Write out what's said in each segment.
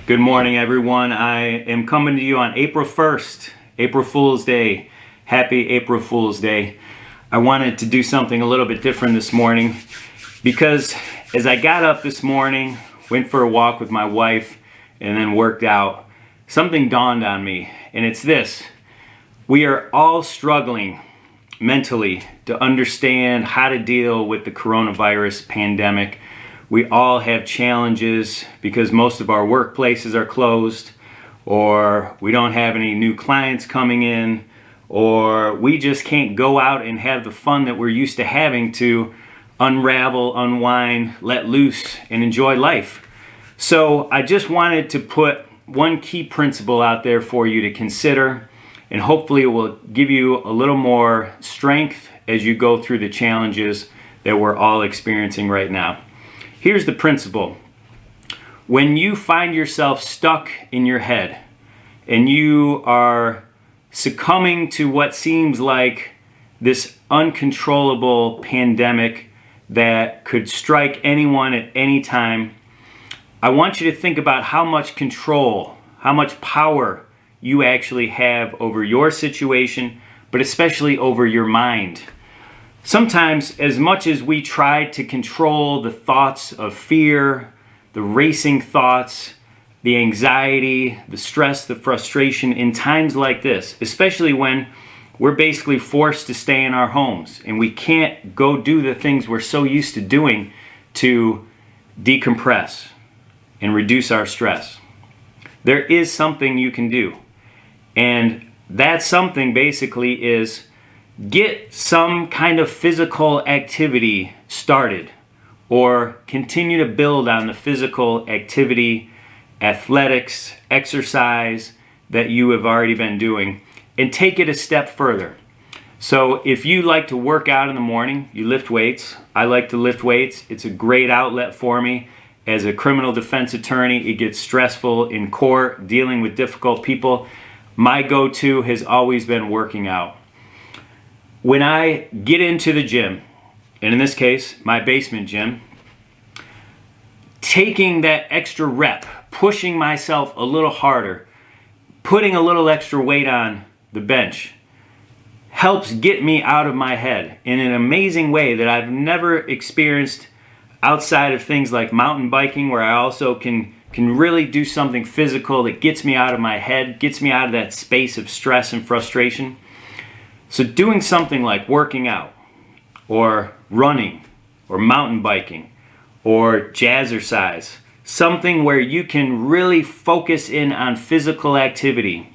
Good morning, everyone. I am coming to you on April 1st, April Fool's Day. Happy April Fool's Day. I wanted to do something a little bit different this morning because as I got up this morning, went for a walk with my wife, and then worked out, something dawned on me, and it's this. We are all struggling mentally to understand how to deal with the coronavirus pandemic. We all have challenges because most of our workplaces are closed, or we don't have any new clients coming in, or we just can't go out and have the fun that we're used to having to unravel, unwind, let loose, and enjoy life. So I just wanted to put one key principle out there for you to consider, and hopefully it will give you a little more strength as you go through the challenges that we're all experiencing right now. Here's the principle. When you find yourself stuck in your head and you are succumbing to what seems like this uncontrollable pandemic that could strike anyone at any time, I want you to think about how much control, how much power you actually have over your situation, but especially over your mind. Sometimes, as much as we try to control the thoughts of fear, the racing thoughts, the anxiety, the stress, the frustration in times like this, especially when we're basically forced to stay in our homes and we can't go do the things we're so used to doing to decompress and reduce our stress. There is something you can do. And that something basically is get some kind of physical activity started, or continue to build on the physical activity, athletics, exercise that you have already been doing, and take it a step further. So if you like to work out in the morning, you lift weights. I like to lift weights. It's a great outlet for me. As a criminal defense attorney, it gets stressful in court, dealing with difficult people. My go-to has always been working out. When I get into the gym, and in this case, my basement gym, taking that extra rep, pushing myself a little harder, putting a little extra weight on the bench, helps get me out of my head in an amazing way that I've never experienced outside of things like mountain biking, where I also can really do something physical that gets me out of my head, gets me out of that space of stress and frustration. So doing something like working out, or running, or mountain biking, or jazzercise, something where you can really focus in on physical activity,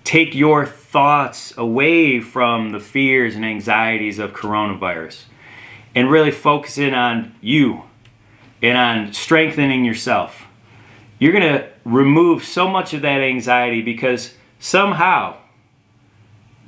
take your thoughts away from the fears and anxieties of coronavirus, and really focus in on you and on strengthening yourself. You're going to remove so much of that anxiety because somehow,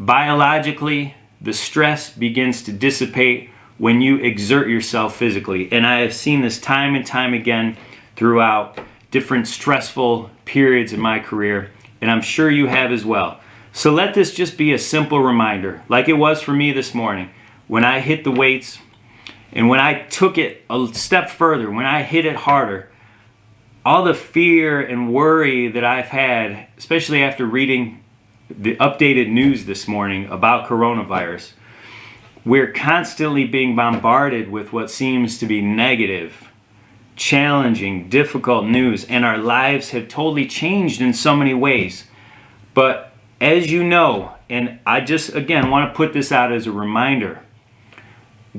biologically, the stress begins to dissipate when you exert yourself physically. And I have seen this time and time again throughout different stressful periods in my career, and I'm sure you have as well. So let this just be a simple reminder, like it was for me this morning, when I hit the weights, and when I took it a step further, when I hit it harder, all the fear and worry that I've had, especially after reading the updated news this morning about coronavirus, we're constantly being bombarded with what seems to be negative, challenging, difficult news, and our lives have totally changed in so many ways. But as you know, and I just again want to put this out as a reminder,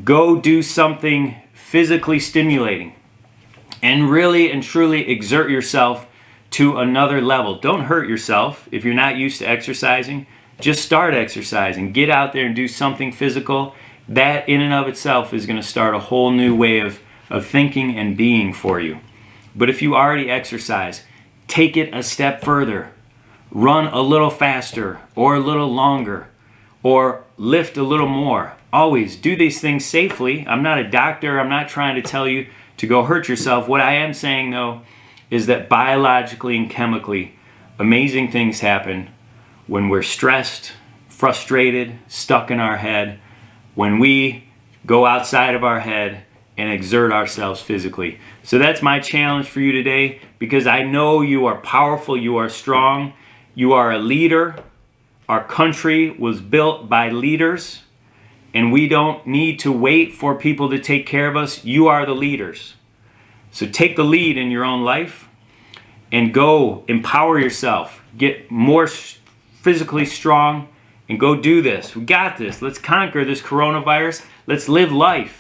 go do something physically stimulating and really and truly exert yourself to another level. Don't hurt yourself. If you're not used to exercising, just start exercising. Get out there and do something physical. That in and of itself is going to start a whole new way of thinking and being for you. But if you already exercise, take it a step further. Run a little faster or a little longer, or lift a little more. Always do these things safely. I'm not a doctor. I'm not trying to tell you to go hurt yourself. What I am saying, though, is that biologically and chemically, amazing things happen when we're stressed, frustrated, stuck in our head, when we go outside of our head and exert ourselves physically. So that's my challenge for you today, because I know you are powerful, you are strong, you are a leader. Our country was built by leaders, and we don't need to wait for people to take care of us. You are the leaders. So take the lead in your own life and go empower yourself. Get more physically strong and go do this. We got this. Let's conquer this coronavirus. Let's live life.